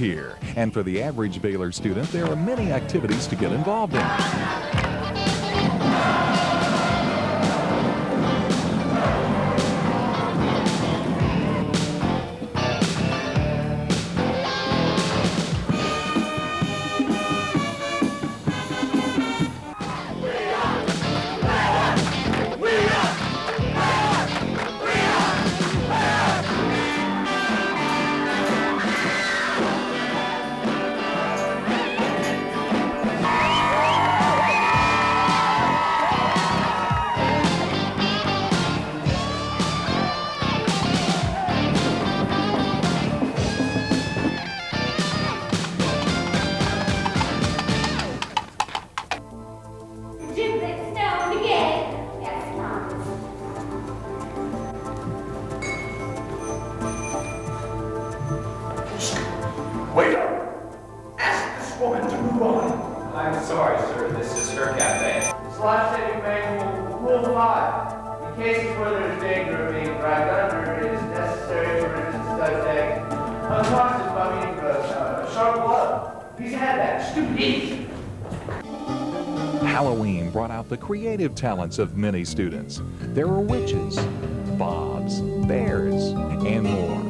here, and for the average Baylor student, there are many activities to get involved in. Wait up! Ask this woman to move on. I'm sorry, sir. This is her cafe. Slash saving manual Rule 5. In cases where there is danger of being dragged under, it is necessary for instance to take unconscious by means of a sharp glove. He's had that. Stupid idiot. Halloween brought out the creative talents of many students. There were witches, bobs, bears, and more.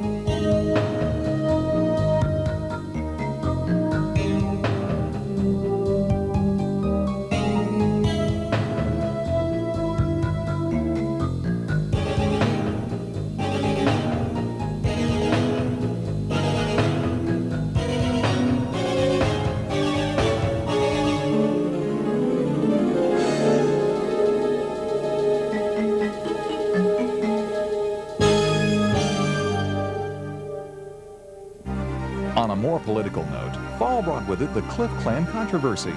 On a more political note, fall brought with it the Cliff Clan controversy.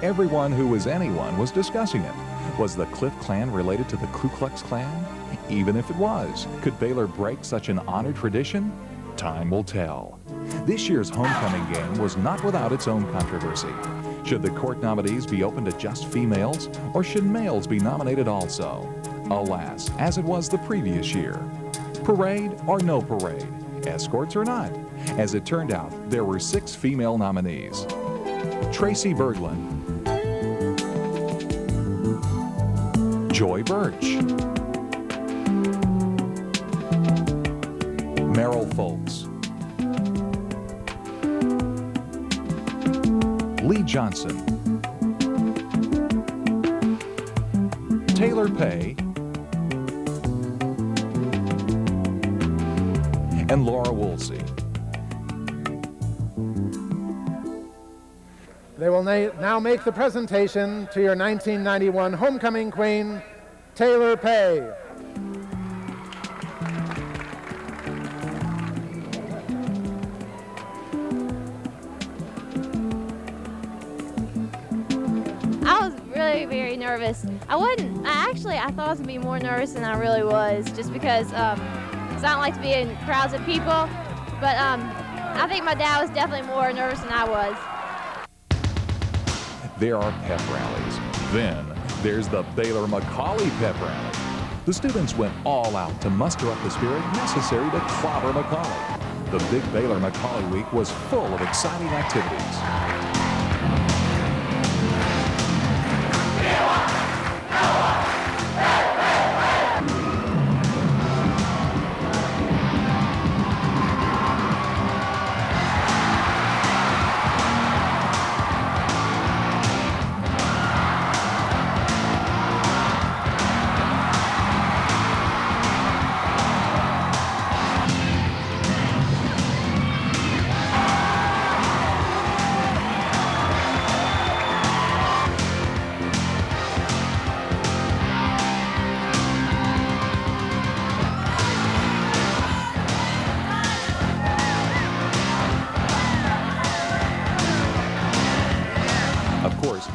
Everyone who was anyone was discussing it. Was the Cliff Clan related to the Ku Klux Klan? Even if it was, could Baylor break such an honored tradition? Time will tell. This year's homecoming game was not without its own controversy. Should the court nominees be open to just females, or should males be nominated also? Alas, as it was the previous year. Parade or no parade? Escorts or not? As it turned out, there were 6 female nominees. Tracy Berglund, Joy Birch, Merrill Folks, Lee Johnson, Taylor Pay, and Laura Woolsey. They will now make the presentation to your 1991 homecoming queen, Taylor Pay. I was really very nervous. I thought I was gonna be more nervous than I really was, just because I don't like to be in crowds of people. But I think my dad was definitely more nervous than I was. There are pep rallies. Then there's the Baylor Macaulay pep rally. The students went all out to muster up the spirit necessary to clobber Macaulay. The Big Baylor Macaulay Week was full of exciting activities.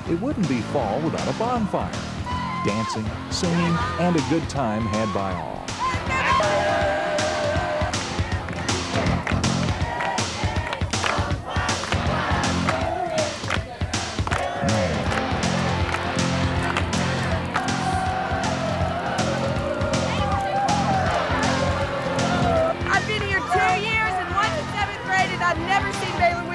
It wouldn't be fall without a bonfire. Dancing, singing, and a good time had by all. I've been here 2 years, and once in 7th grade, and I've never seen Baylor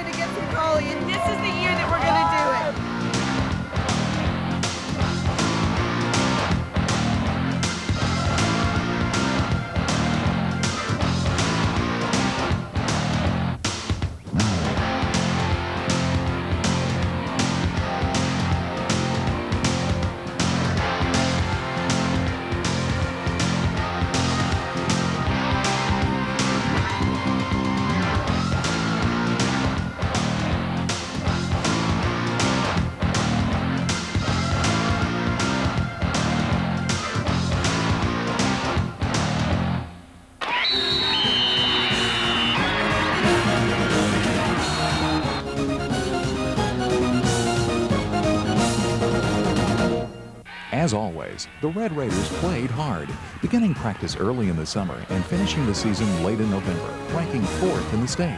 As always, the Red Raiders played hard, beginning practice early in the summer and finishing the season late in November, ranking 4th in the state.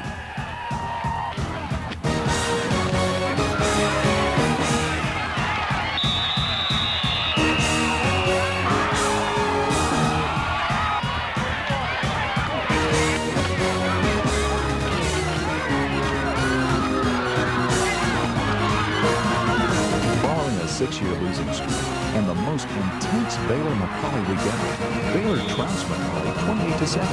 Following a 6-year losing streak and the most intense Baylor-McCallie week ever, Baylor trounced McCallie 28-7.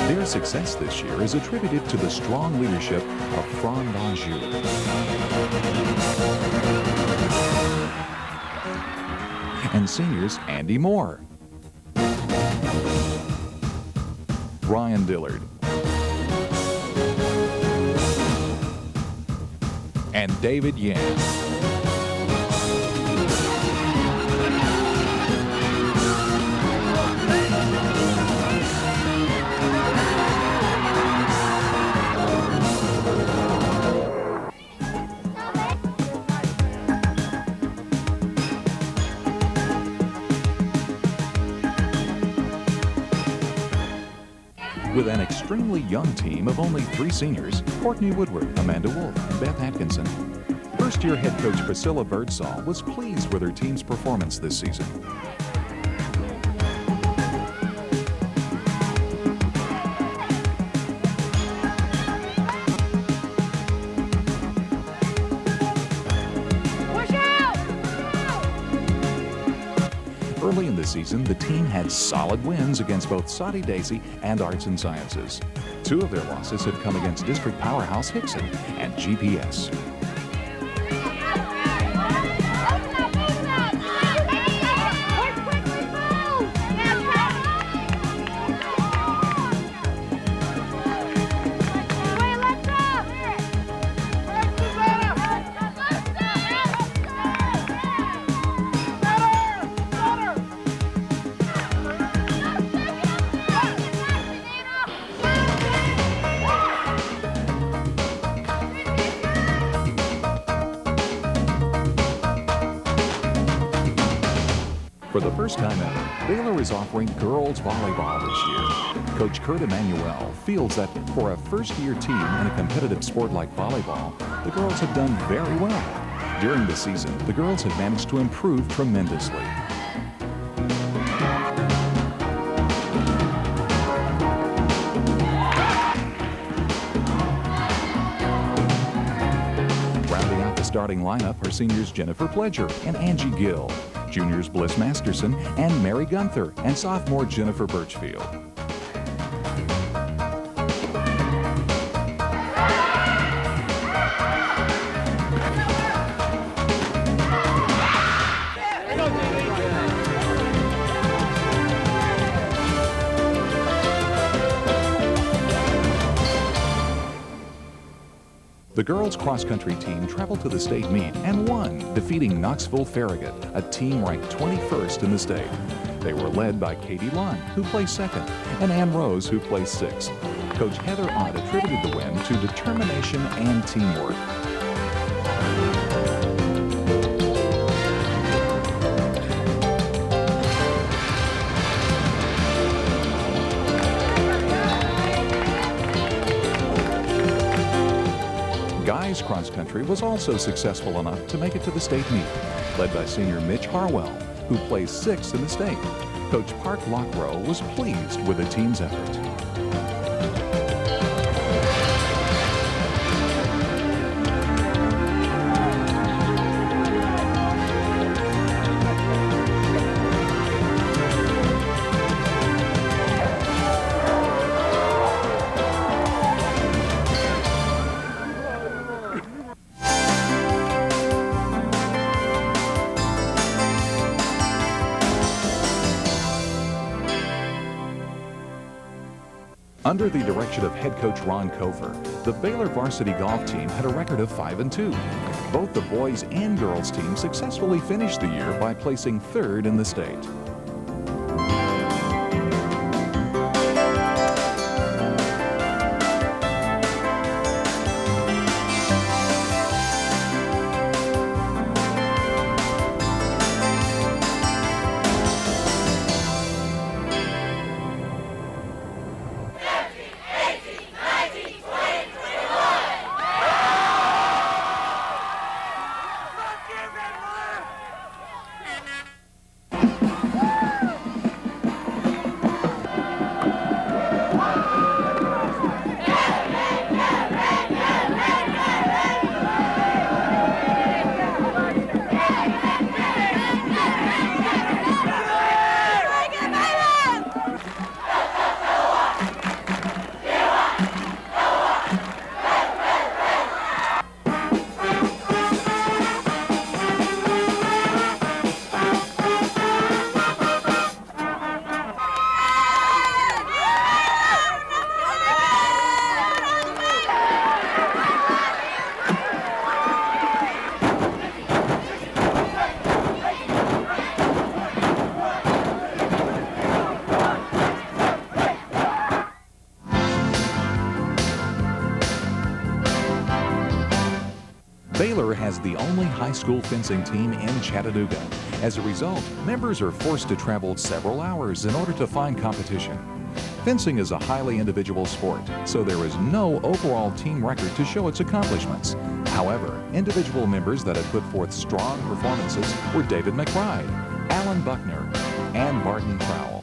Their success this year is attributed to the strong leadership of Fran D'Anjou. And seniors Andy Moore, Ryan Dillard, and David Yan. With an extremely young team of only 3 seniors, Courtney Woodward, Amanda Wolf, and Beth Atkinson. First-year head coach Priscilla Birdsall was pleased with her team's performance this season. Early in the season, the team had solid wins against both Soddy Daisy and Arts and Sciences. 2 of their losses had come against district powerhouse Hickson and GPS. For the first time ever, Baylor is offering girls volleyball this year. Coach Kurt Emanuel feels that for a first-year team in a competitive sport like volleyball, the girls have done very well. During the season, the girls have managed to improve tremendously. Rounding out the starting lineup are seniors Jennifer Pledger and Angie Gill, juniors Bliss Masterson and Mary Gunther, and sophomore Jennifer Birchfield. The girls' cross-country team traveled to the state meet and won, defeating Knoxville Farragut, a team ranked 21st in the state. They were led by Katie Lund, who placed 2nd, and Ann Rose, who placed 6th. Coach Heather Ott attributed the win to determination and teamwork. Guys cross country was also successful enough to make it to the state meet, led by senior Mitch Harwell, who placed 6th in the state. Coach Park Lockrow was pleased with the team's effort. Under the direction of head coach Ron Kofer, the Baylor varsity golf team had a record of 5-2. Both the boys and girls teams successfully finished the year by placing third in the state. Baylor has the only high school fencing team in Chattanooga. As a result, members are forced to travel several hours in order to find competition. Fencing is a highly individual sport, so there is no overall team record to show its accomplishments. However, individual members that have put forth strong performances were David McBride, Alan Buckner, and Barton Crowell.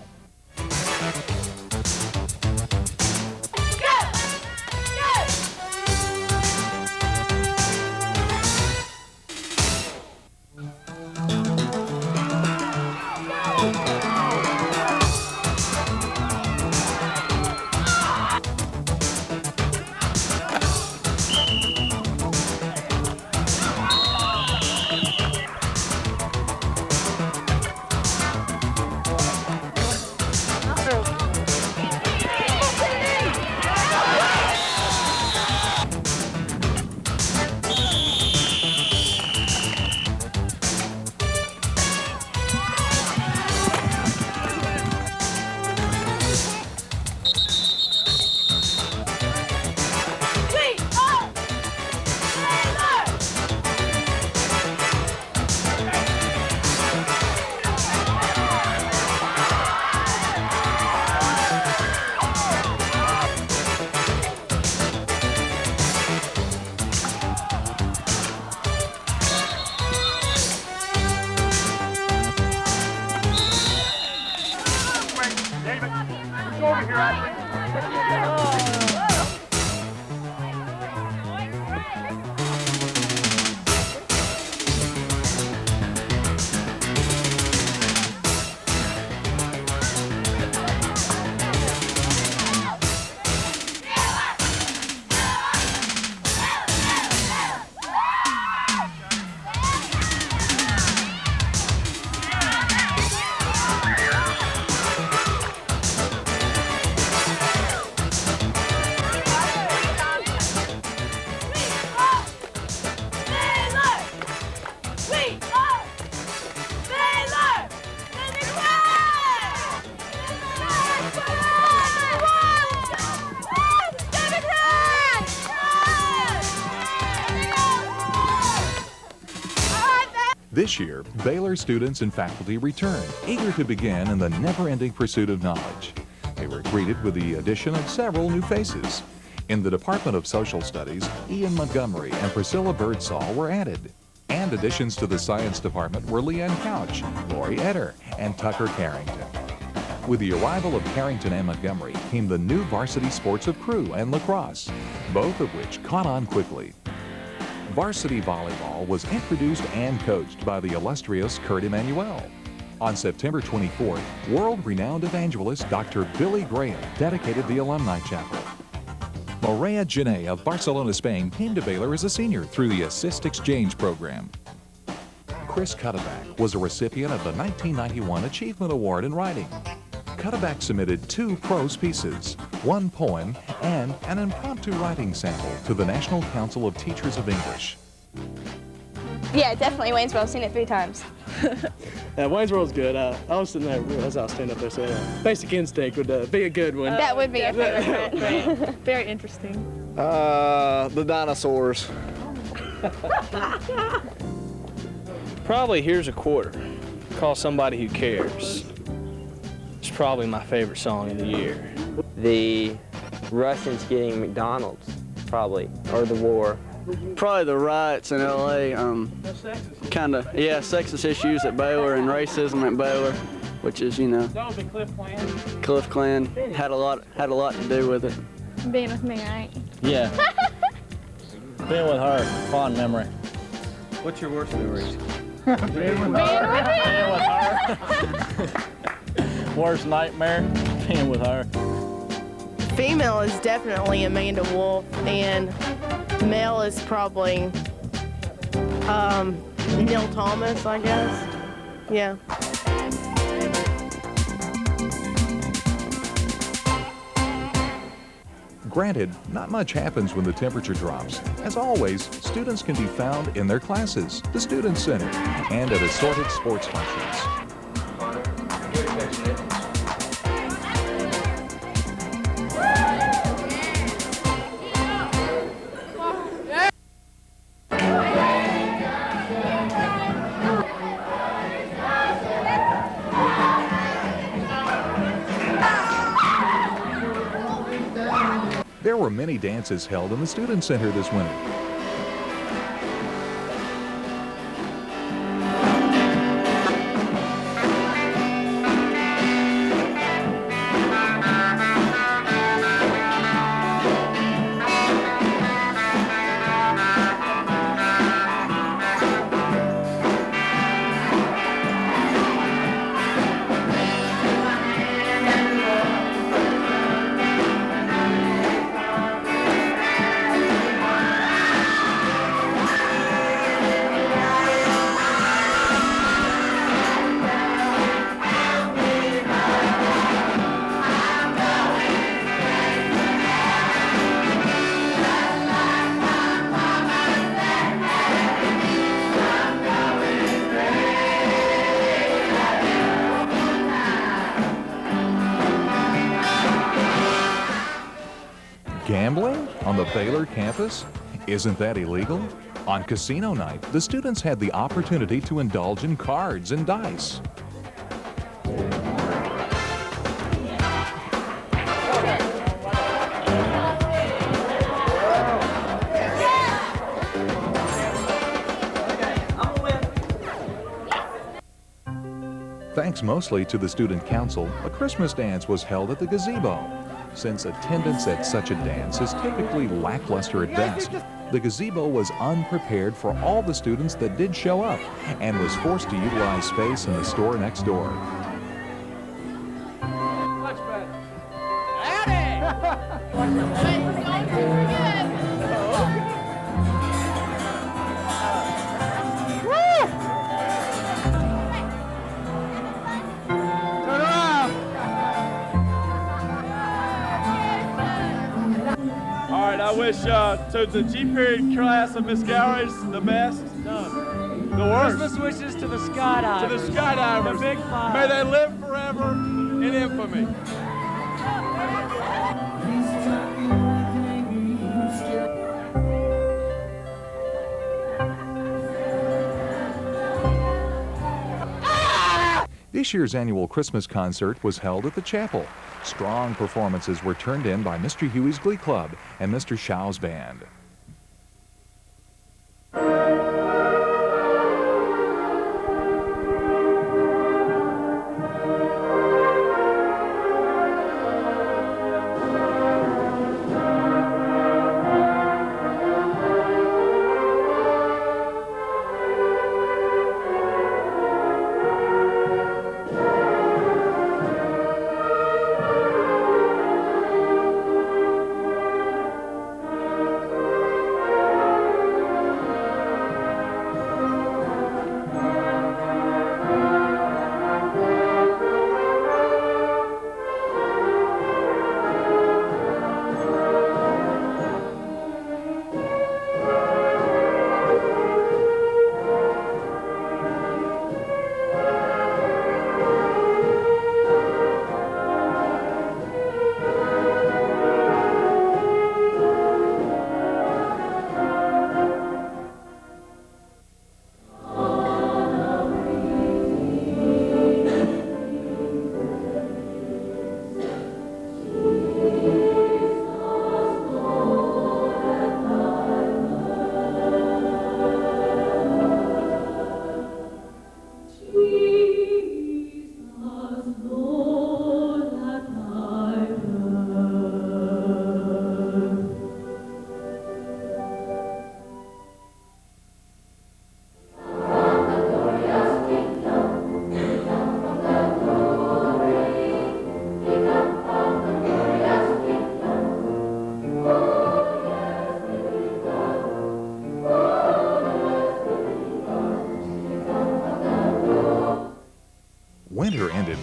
This year, Baylor students and faculty returned, eager to begin in the never-ending pursuit of knowledge. They were greeted with the addition of several new faces. In the Department of Social Studies, Ian Montgomery and Priscilla Birdsall were added. And additions to the Science Department were Leanne Couch, Lori Etter, and Tucker Carrington. With the arrival of Carrington and Montgomery came the new varsity sports of crew and lacrosse, both of which caught on quickly. Varsity volleyball was introduced and coached by the illustrious Kurt Emanuel. On September 24th, world-renowned evangelist Dr. Billy Graham dedicated the Alumni Chapel. Morea Gené of Barcelona, Spain came to Baylor as a senior through the Assist Exchange program. Chris Cuddeback was a recipient of the 1991 Achievement Award in Writing. Cutaback submitted 2 prose pieces, 1 poem, and an impromptu writing sample to the National Council of Teachers of English. Yeah, definitely Waynesboro. I've seen it 3 times. Waynesboro's good. I was sitting there as I was standing up there saying Basic Instinct would be a good one. That would be a favorite. Very interesting. The dinosaurs. Probably Here's a Quarter. Call Somebody Who Cares. It's probably my favorite song of the year. The Russians getting McDonald's, probably, or the war. Probably the riots in L.A. Sexist issues at Baylor and racism at Baylor, which is, you know. That was the Cliff Clan. Cliff Clan had a lot to do with it. Being with me, right? Yeah. Being with her, fond memory. What's your worst memories? Being with her. Worst nightmare, being with her. Female is definitely Amanda Wolf, and male is probably Neil Thomas, I guess. Yeah. Granted, not much happens when the temperature drops. As always, students can be found in their classes, the Student Center, and at assorted sports functions. There were many dances held in the Student Center this winter. Gambling on the Baylor campus? Isn't that illegal? On casino night, the students had the opportunity to indulge in cards and dice. Thanks mostly to the Student Council, a Christmas dance was held at the gazebo. Since attendance at such a dance is typically lackluster at best, the gazebo was unprepared for all the students that did show up and was forced to utilize space in the store next door. Much better. Howdy! I wish to the G period class of Miss Gowers the best. The worst. Christmas wishes to the skydivers. To the skydivers. The big five. May they live forever in infamy. This year's annual Christmas concert was held at the chapel. Strong performances were turned in by Mr. Huey's Glee Club and Mr. Shao's band.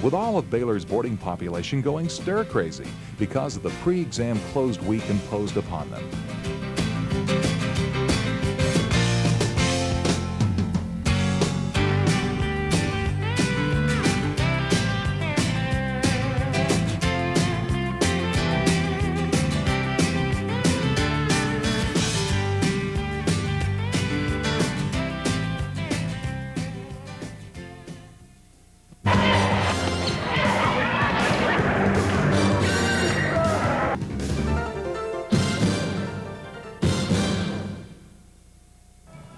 with all of Baylor's boarding population going stir-crazy because of the pre-exam closed week imposed upon them.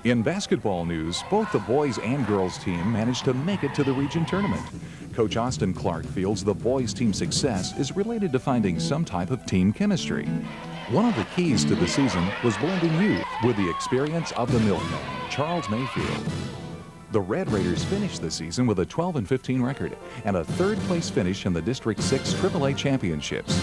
In basketball news, both the boys and girls team managed to make it to the region tournament. Coach Austin Clark feels the boys team's success is related to finding some type of team chemistry. One of the keys to the season was blending youth with the experience of the milkman, Charles Mayfield. The Red Raiders finished the season with a 12-15 record and a third-place finish in the District 6 AAA Championships.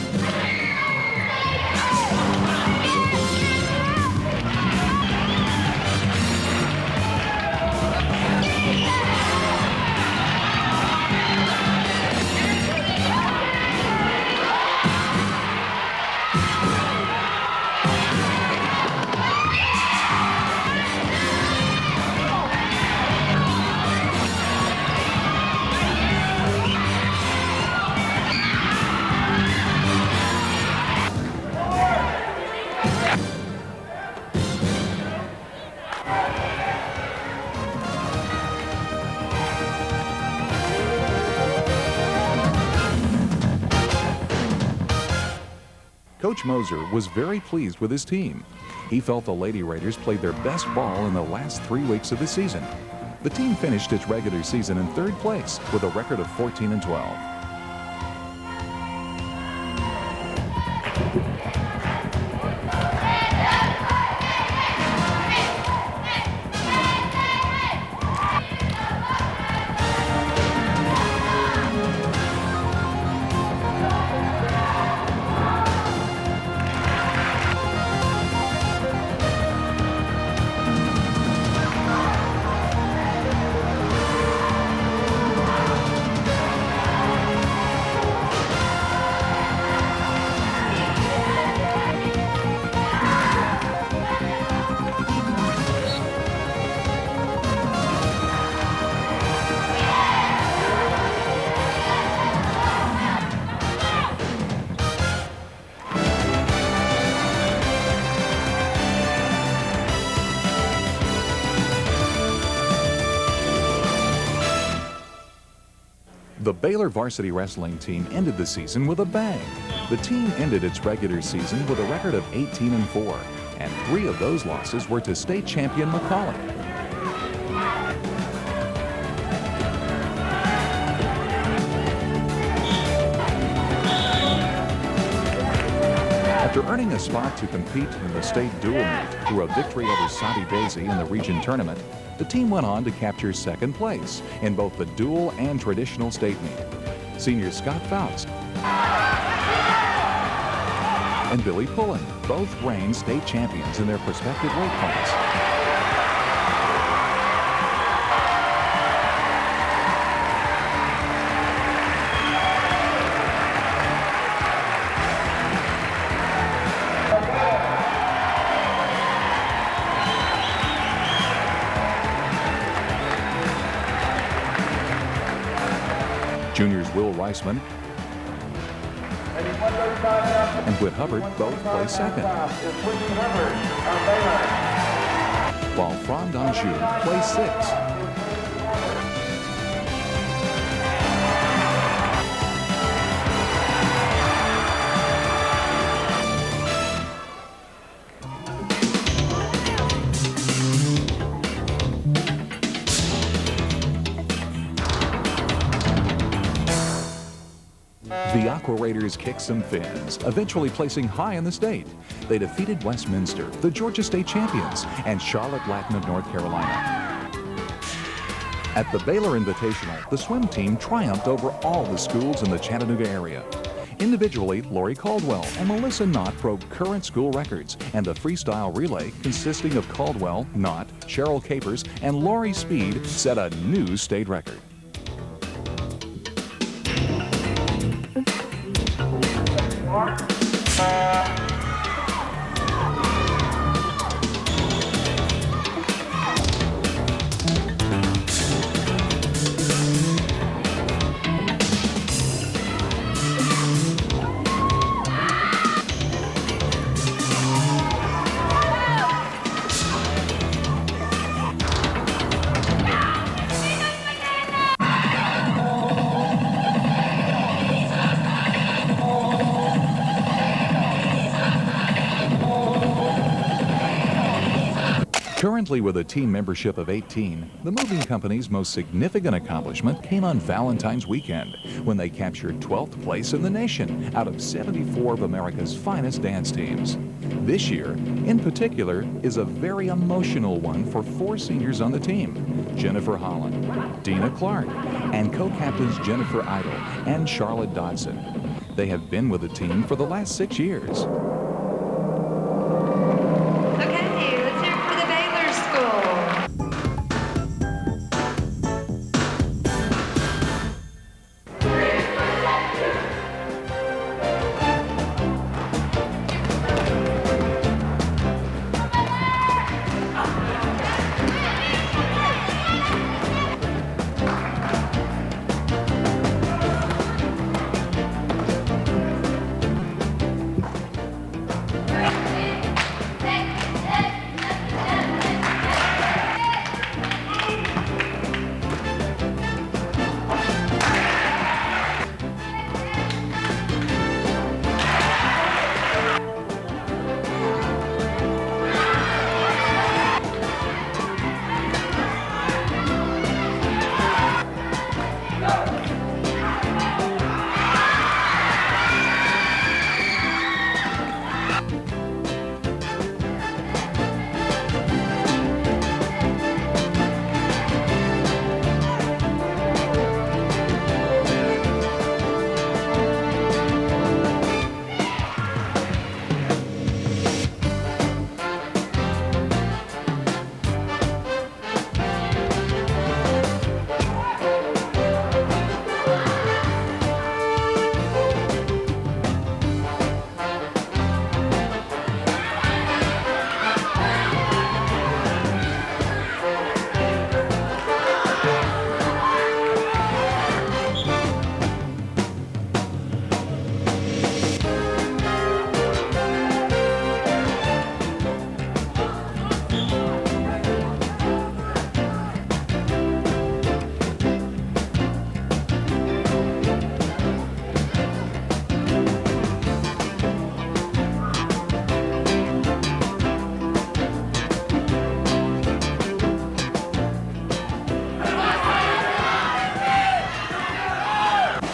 Coach Moser was very pleased with his team. He felt the Lady Raiders played their best ball in the last 3 weeks of the season. The team finished its regular season in third place with a record of 14-12. The Baylor varsity wrestling team ended the season with a bang. The team ended its regular season with a record of 18-4, and 3 of those losses were to state champion McCalling. After earning a spot to compete in the state dual meet through a victory over Soddy Daisy in the region tournament, the team went on to capture second place in both the dual and traditional state meet. Senior Scott Faust and Billy Pullen both reigned state champions in their respective weight class. Juniors Will Reisman and Whit Hubbard both placed second, while Fran Donjou placed sixth. The Aqua Raiders kicked some fins, eventually placing high in the state. They defeated Westminster, the Georgia State champions, and Charlotte Latin of North Carolina. At the Baylor Invitational, the swim team triumphed over all the schools in the Chattanooga area. Individually, Lori Caldwell and Melissa Knott broke current school records, and the freestyle relay, consisting of Caldwell, Knott, Cheryl Capers, and Lori Speed, set a new state record. Currently with a team membership of 18, the moving company's most significant accomplishment came on Valentine's weekend when they captured 12th place in the nation out of 74 of America's finest dance teams. This year, in particular, is a very emotional one for 4 seniors on the team: Jennifer Holland, Dina Clark, and co-captains Jennifer Idle and Charlotte Dodson. They have been with the team for the last 6 years.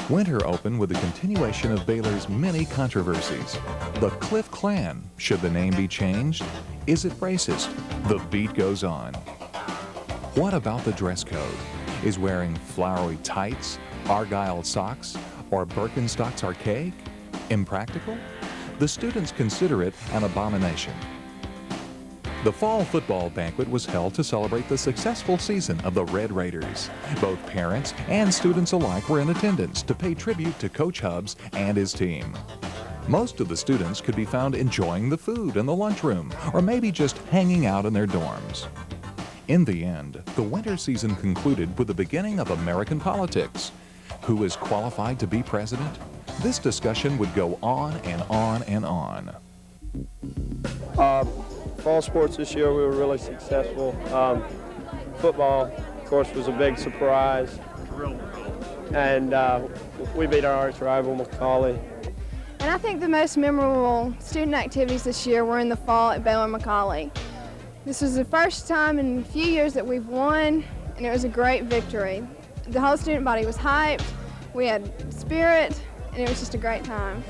Winter opened with the continuation of Baylor's many controversies. The Cliff Clan, should the name be changed? Is it racist? The beat goes on. What about the dress code? Is wearing flowery tights, argyle socks, or Birkenstocks archaic? Impractical? The students consider it an abomination. The fall football banquet was held to celebrate the successful season of the Red Raiders. Both parents and students alike were in attendance to pay tribute to Coach Hubbs and his team. Most of the students could be found enjoying the food in the lunchroom or maybe just hanging out in their dorms. In the end, the winter season concluded with the beginning of American politics. Who is qualified to be president? This discussion would go on and on and on. Fall sports this year, we were really successful. Football, of course, was a big surprise. And we beat our arch rival, Macaulay. And I think the most memorable student activities this year were in the fall at Baylor Macaulay. This was the first time in a few years that we've won, and it was a great victory. The whole student body was hyped, we had spirit, and it was just a great time.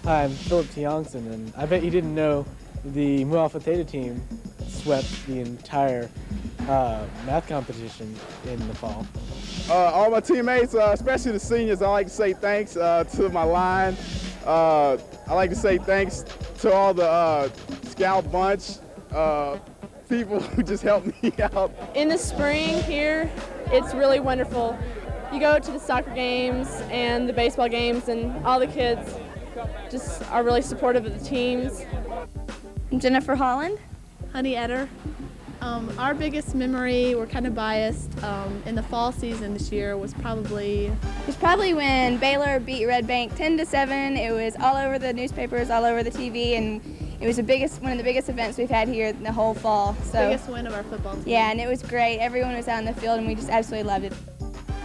Hi, I'm Philip T. Youngson, and I bet you didn't know the Mu Alpha Theta team swept the entire math competition in the fall. All my teammates, especially the seniors, I like to say thanks to my line. I like to say thanks to all the scout bunch, people who just helped me out. In the spring here, it's really wonderful. You go to the soccer games and the baseball games, and all the kids just are really supportive of the teams. Jennifer Holland. Honey Eder. Our biggest memory, we're kind of biased, in the fall season this year was probably when Baylor beat Red Bank 10-7. It was all over the newspapers, all over the TV, and it was one of the biggest events we've had here in the whole fall. So biggest win of our football team. Yeah, and it was great. Everyone was out in the field, and we just absolutely loved it.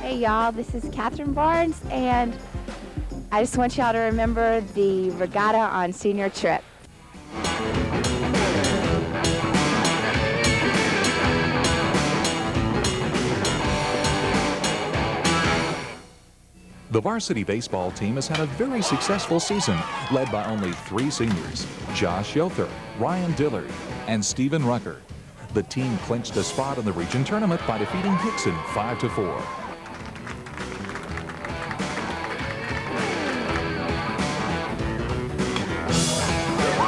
Hey y'all, this is Catherine Barnes, and I just want y'all to remember the regatta on senior trip. The varsity baseball team has had a very successful season, led by only 3 seniors, Josh Yother, Ryan Dillard, and Stephen Rucker. The team clinched a spot in the region tournament by defeating Hickson 5-4.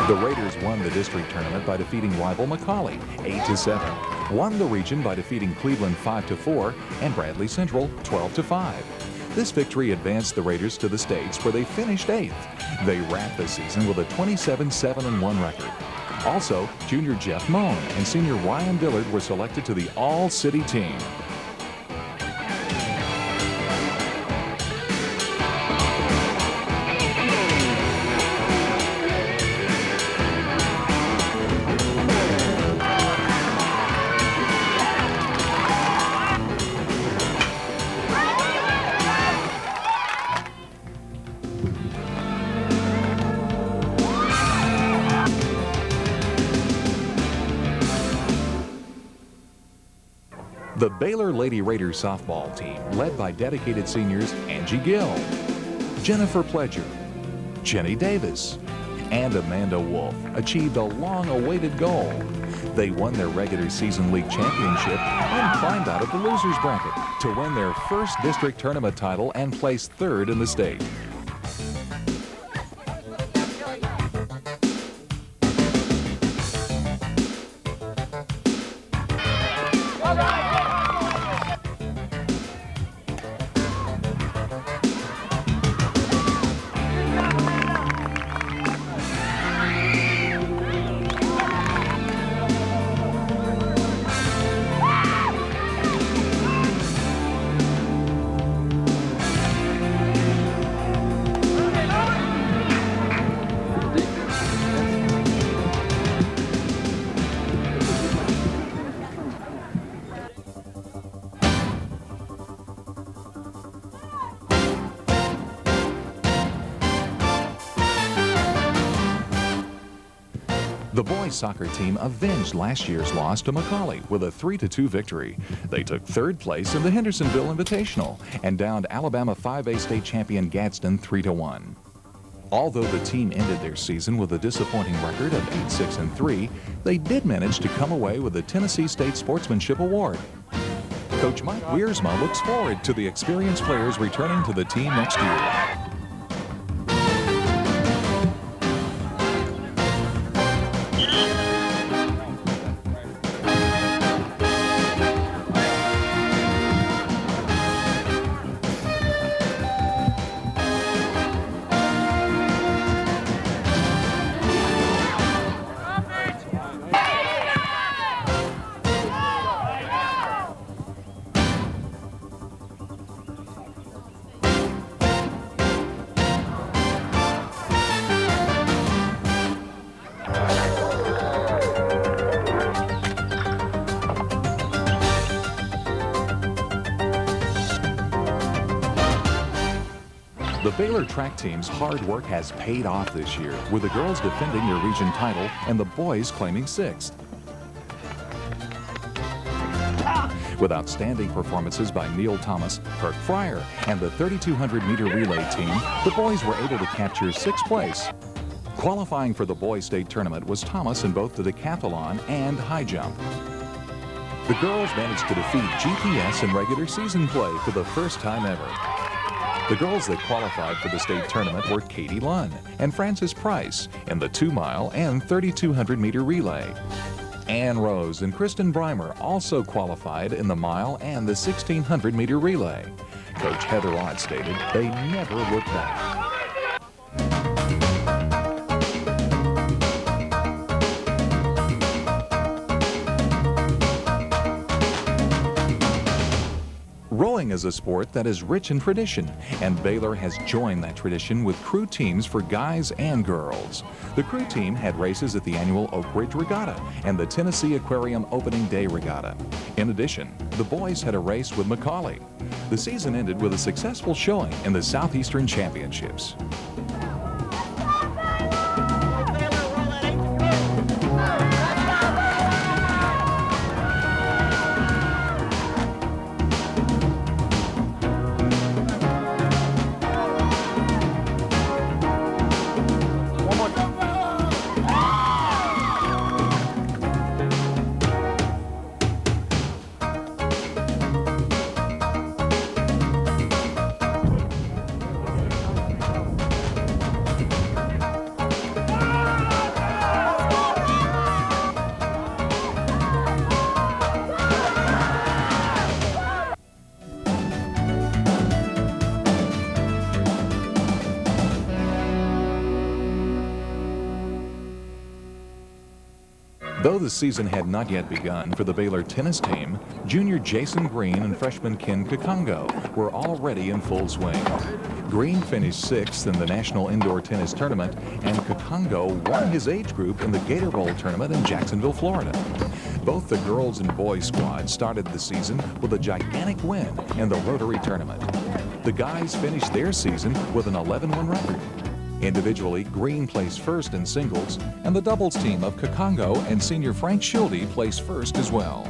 The Raiders won the district tournament by defeating rival McCallie 8-7, won the region by defeating Cleveland 5-4, and Bradley Central 12-5. This victory advanced the Raiders to the States, where they finished 8th. They wrapped the season with a 27-7-1 record. Also, junior Jeff Moan and senior Ryan Dillard were selected to the All-City team. The Baylor Lady Raiders softball team, led by dedicated seniors Angie Gill, Jennifer Pledger, Jenny Davis, and Amanda Wolf, achieved a long-awaited goal. They won their regular season league championship and climbed out of the losers bracket to win their first district tournament title and place 3rd in the state. The boys soccer team avenged last year's loss to McCallie with a 3-2 victory. They took 3rd place in the Hendersonville Invitational and downed Alabama 5A state champion Gadsden 3-1. Although the team ended their season with a disappointing record of 8-6-3, they did manage to come away with the Tennessee State Sportsmanship Award. Coach Mike Wiersma looks forward to the experienced players returning to the team next year. The Baylor track team's hard work has paid off this year, with the girls defending their region title and the boys claiming 6th. With outstanding performances by Neil Thomas, Kirk Fryer, and the 3,200-meter relay team, the boys were able to capture 6th place. Qualifying for the boys' state tournament was Thomas in both the decathlon and high jump. The girls managed to defeat GPS in regular season play for the first time ever. The girls that qualified for the state tournament were Katie Lunn and Frances Price in the 2-mile and 3,200-meter relay. Ann Rose and Kristen Breimer also qualified in the mile and the 1,600-meter relay. Coach Heather Ott stated they never looked back. Rowing is a sport that is rich in tradition, and Baylor has joined that tradition with crew teams for guys and girls. The crew team had races at the annual Oak Ridge Regatta and the Tennessee Aquarium Opening Day Regatta. In addition, the boys had a race with Macaulay. The season ended with a successful showing in the Southeastern Championships. Though the season had not yet begun for the Baylor tennis team, junior Jason Green and freshman Ken Kakongo were already in full swing. Green finished 6th in the National Indoor Tennis Tournament, and Kakongo won his age group in the Gator Bowl tournament in Jacksonville, Florida. Both the girls and boys squads started the season with a gigantic win in the Rotary tournament. The guys finished their season with an 11-win record. Individually, Green placed first in singles, and the doubles team of Kakongo and senior Frank Schilde placed first as well.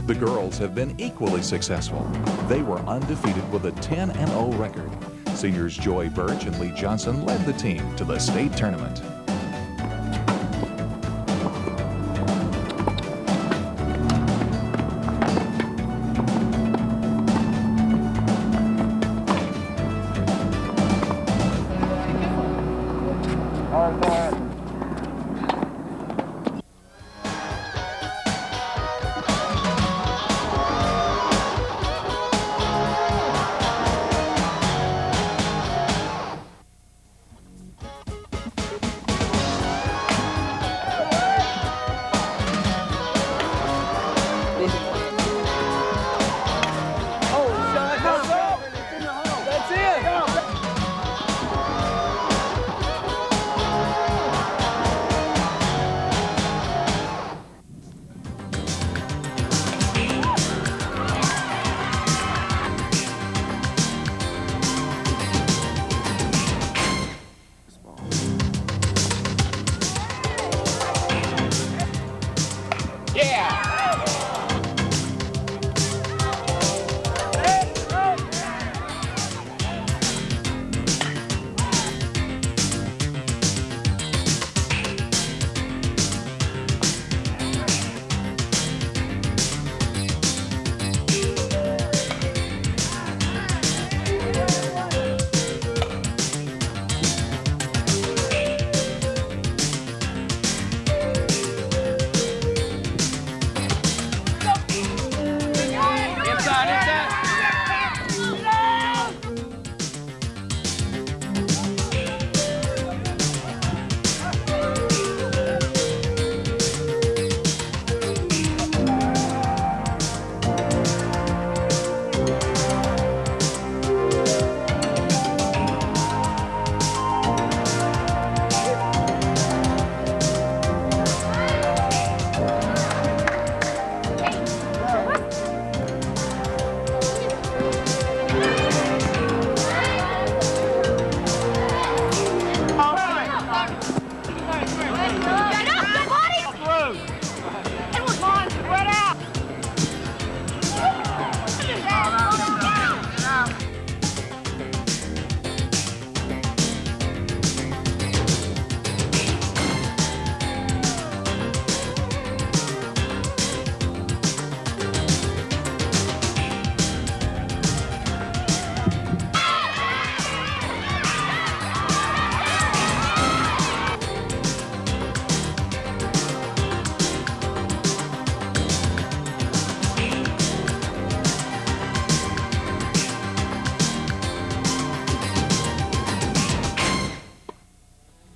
The girls have been equally successful. They were undefeated with a 10-0 record. Seniors Joy Birch and Lee Johnson led the team to the state tournament.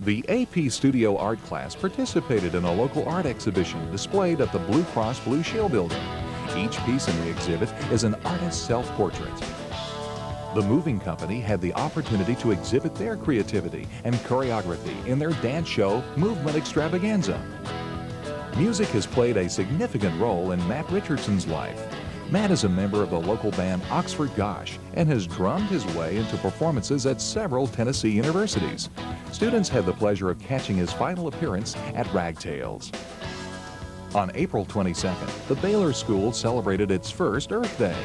The AP Studio Art class participated in a local art exhibition displayed at the Blue Cross Blue Shield building. Each piece in the exhibit is an artist's self-portrait. The moving company had the opportunity to exhibit their creativity and choreography in their dance show, Movement Extravaganza. Music has played a significant role in Matt Richardson's life. Matt is a member of the local band Oxford Gosh and has drummed his way into performances at several Tennessee universities. Students had the pleasure of catching his final appearance at Ragtails. On April 22nd, the Baylor School celebrated its first Earth Day.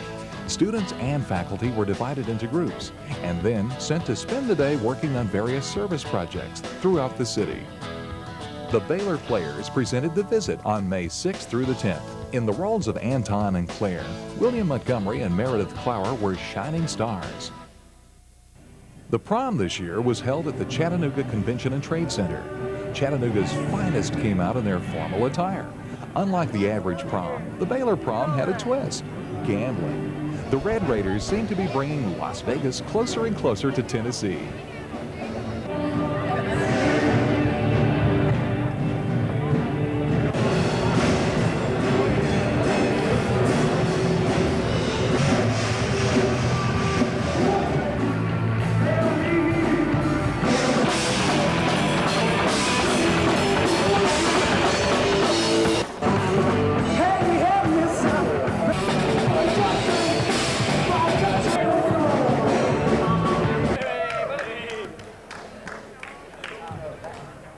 Students and faculty were divided into groups and then sent to spend the day working on various service projects throughout the city. The Baylor players presented The Visit on May 6th through the 10th. In the roles of Anton and Claire, William Montgomery and Meredith Clower were shining stars. The prom this year was held at the Chattanooga Convention and Trade Center. Chattanooga's finest came out in their formal attire. Unlike the average prom, the Baylor prom had a twist: gambling. The Red Raiders seem to be bringing Las Vegas closer and closer to Tennessee.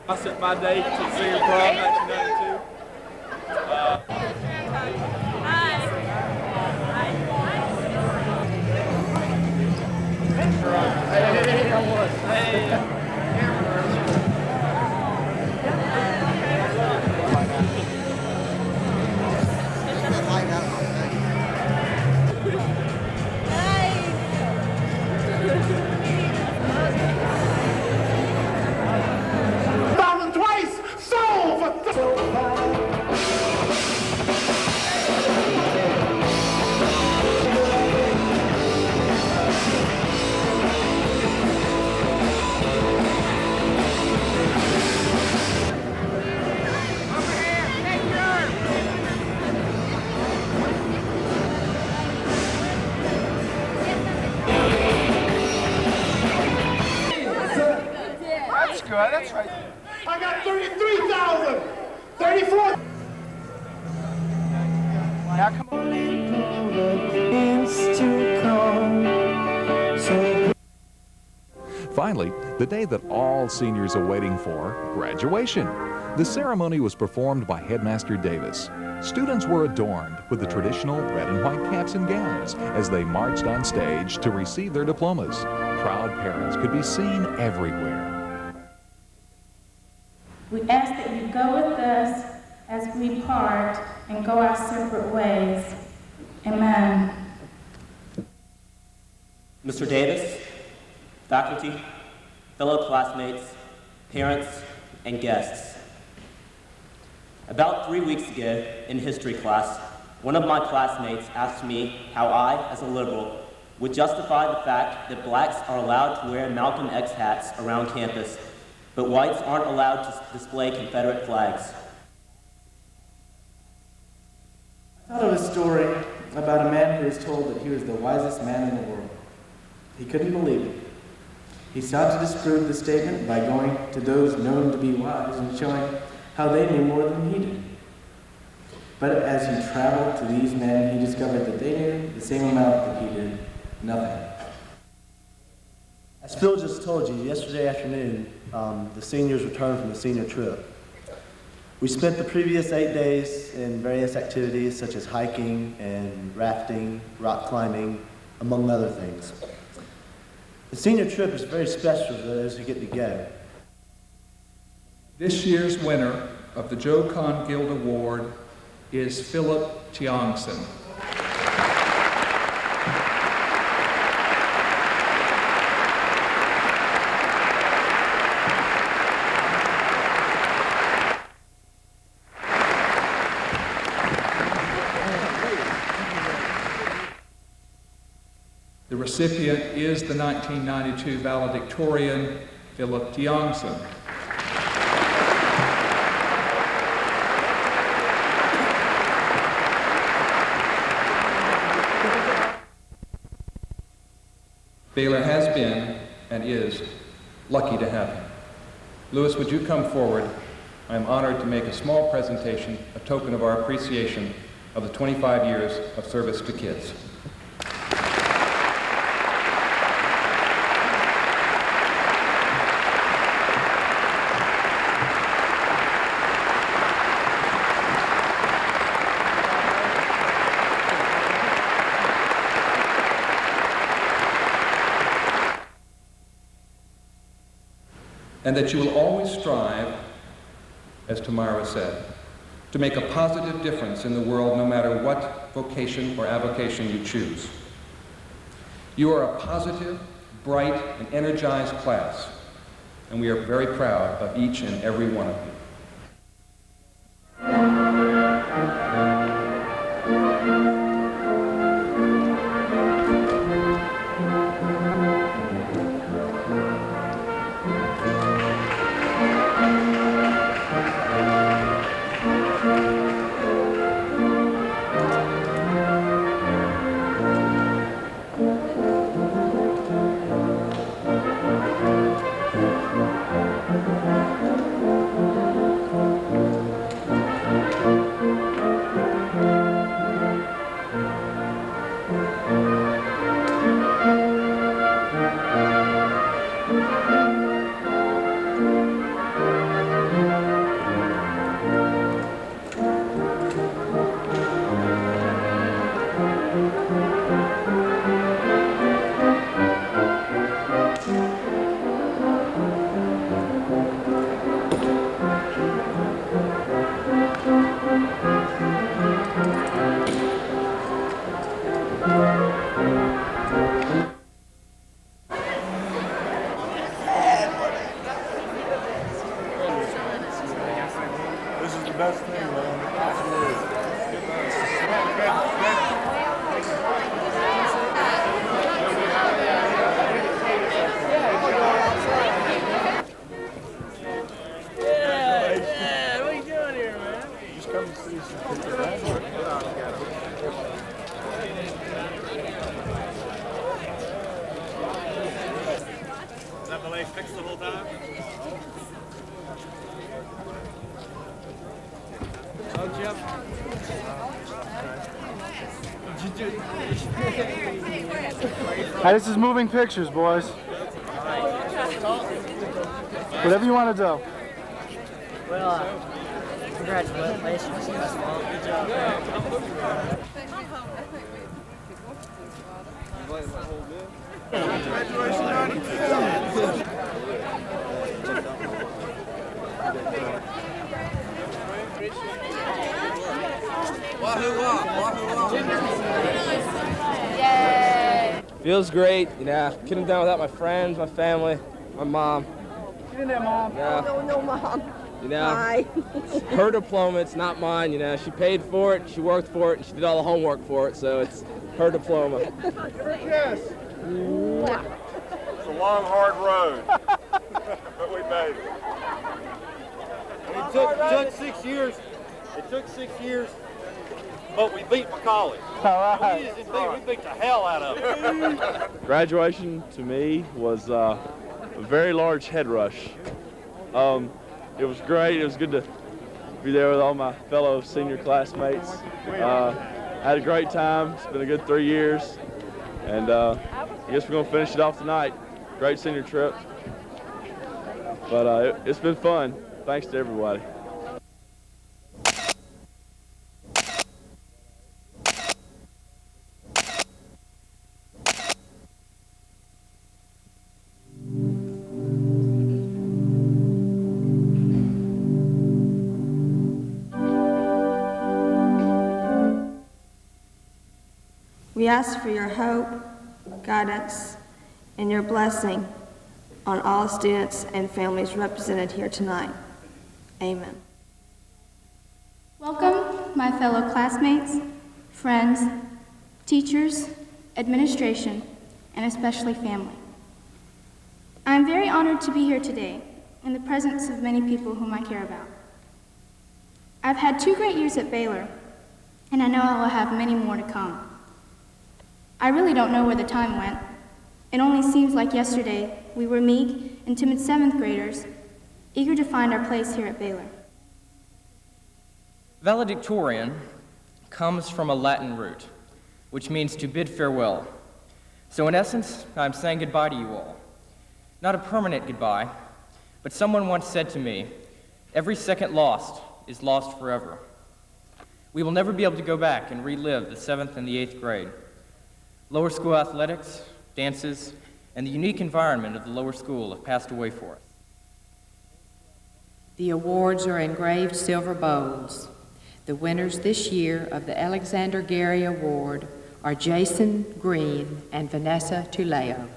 I set my date to senior prom 1992. That's right. I got 33,000! 34! Now come on. Finally, the day that all seniors are waiting for, graduation. The ceremony was performed by Headmaster Davis. Students were adorned with the traditional red and white caps and gowns as they marched on stage to receive their diplomas. Proud parents could be seen everywhere. We ask that you go with us as we part and go our separate ways. Amen. Mr. Davis, faculty, fellow classmates, parents, and guests. About 3 weeks ago in history class, one of my classmates asked me how I, as a liberal, would justify the fact that blacks are allowed to wear Malcolm X hats around campus, but whites aren't allowed to display Confederate flags. I thought of a story about a man who was told that he was the wisest man in the world. He couldn't believe it. He sought to disprove the statement by going to those known to be wise and showing how they knew more than he did. But as he traveled to these men, he discovered that they knew the same amount that he did, nothing. As Phil just told you, yesterday afternoon, the seniors returned from a senior trip. We spent the previous 8 days in various activities such as hiking and rafting, rock climbing, among other things. The senior trip is very special for those who get to go. This year's winner of the Joe Kahn Guild Award is Philip Tiongson. The recipient is the 1992 valedictorian, Philip Tiongson. Baylor has been and is lucky to have him. Lewis, would you come forward? I am honored to make a small presentation, a token of our appreciation of the 25 years of service to kids. And that you will always strive, as Tamara said, to make a positive difference in the world no matter what vocation or avocation you choose. You are a positive, bright, and energized class, and we are very proud of each and every one of you. Hey, this is moving pictures, boys. Whatever you want to do. Well, congratulations. Good job. Yay! Feels great, you know. Couldn't have done without my friends, my family, my mom. Get in there, Mom. Yeah. No, Mom. You know, Hi. her diploma, it's not mine, you know. She paid for it, she worked for it, and she did all the homework for it, so it's her diploma. Give her a kiss. It's a long, hard road, but we made it. It took 6 years. It took 6 years, but we beat Macaulay. All right. We beat the hell out of it. Graduation to me was a very large head rush. It was great. It was good to be there with all my fellow senior classmates. I had a great time. It's been a good 3 years. And I guess we're going to finish it off tonight. Great senior trip. But it's been fun. Thanks to everybody. We ask for your hope, guidance, and your blessing on all students and families represented here tonight. Amen. Welcome, my fellow classmates, friends, teachers, administration, and especially family. I am very honored to be here today in the presence of many people whom I care about. I've had 2 great years at Baylor, and I know I will have many more to come. I really don't know where the time went, It only seems like yesterday we were meek and timid 7th graders, eager to find our place here at Baylor. Valedictorian comes from a Latin root, which means to bid farewell. So in essence, I'm saying goodbye to you all. Not a permanent goodbye, but someone once said to me, every second lost is lost forever. We will never be able to go back and relive the 7th and the 8th grade. Lower school athletics, dances, and the unique environment of the lower school have passed away for us. The awards are engraved silver bowls. The winners this year of the Alexander Gary Award are Jason Green and Vanessa Tuleo.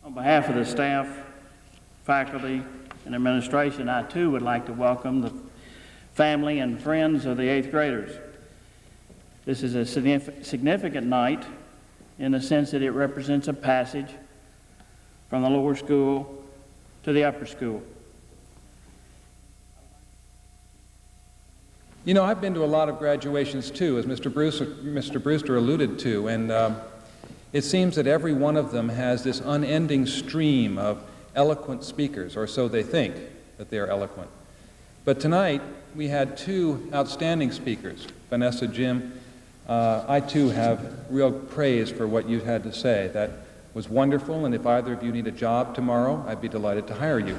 On behalf of the staff, faculty, and administration, I too would like to welcome the family and friends of the 8th graders. This is a significant night in the sense that it represents a passage from the lower school to the upper school. You know, I've been to a lot of graduations too, as Mr. Brewster alluded to, and it seems that every one of them has this unending stream of eloquent speakers, or so they think that they are eloquent. But tonight, we had 2 outstanding speakers, Vanessa, Jim. I too have real praise for what you had to say. That was wonderful, and if either of you need a job tomorrow, I'd be delighted to hire you.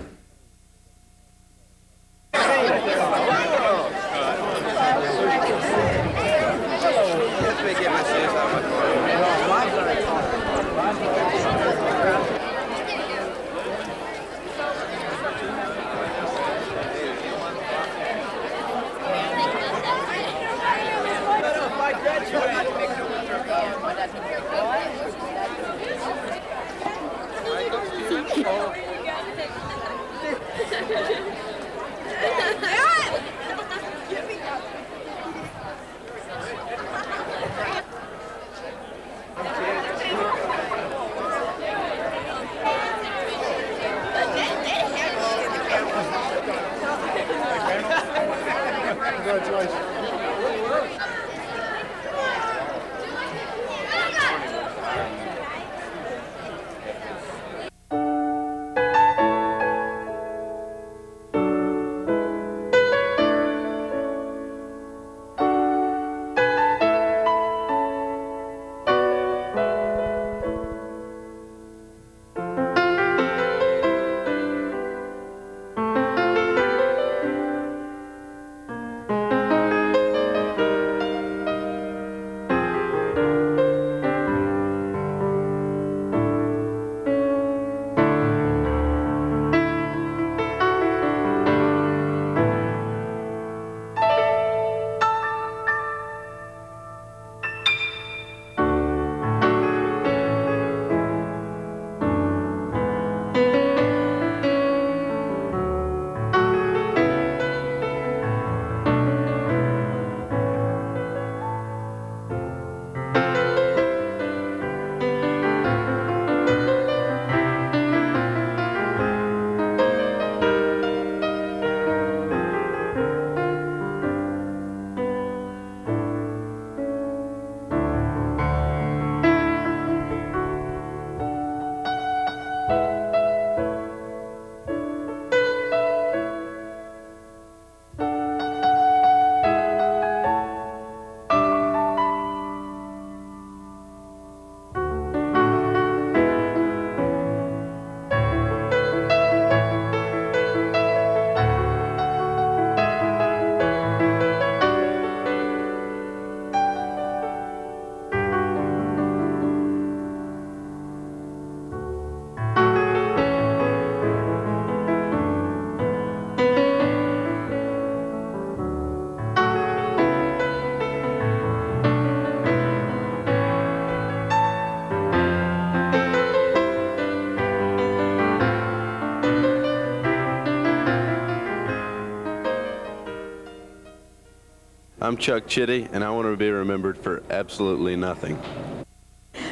I'm Chuck Chitty, and I want to be remembered for absolutely nothing.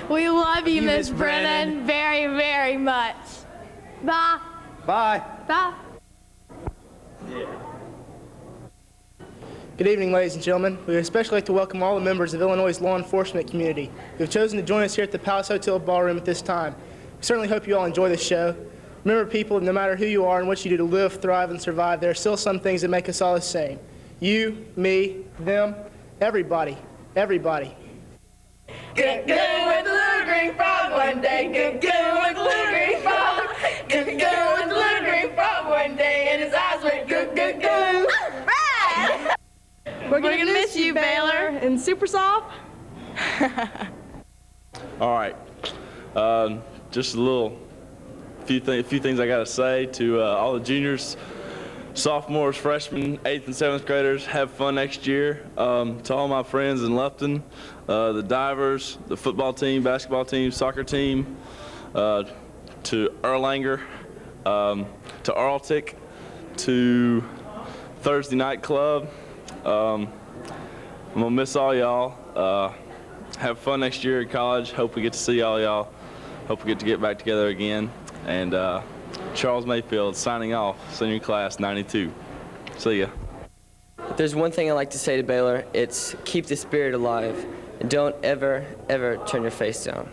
We love you, Miss Brennan, very, very much. Bye. Bye. Bye. Good evening, ladies and gentlemen. We would especially like to welcome all the members of Illinois' law enforcement community who have chosen to join us here at the Palace Hotel Ballroom at this time. We certainly hope you all enjoy this show. Remember, people, no matter who you are and what you do to live, thrive, and survive, there are still some things that make us all the same. You, me, them, everybody, everybody. Good with the little green frog one day. Good with the little green frog. Good with the little green frog one day, and his eyes went good. We're gonna miss you, Baylor, and super soft. All right. Just a few things I got to say to all the juniors, sophomores, freshmen, 8th and 7th graders. Have fun next year. To all my friends in Lupton, the divers, the football team, basketball team, soccer team, to Erlanger, to Arltic, to Thursday Night Club. I'm gonna miss all y'all. Have fun next year at college. Hope we get to see all y'all. Hope we get back together again. And Charles Mayfield signing off, senior class 92. See ya. If there's one thing I like to say to Baylor, it's keep the spirit alive and don't ever, ever turn your face down.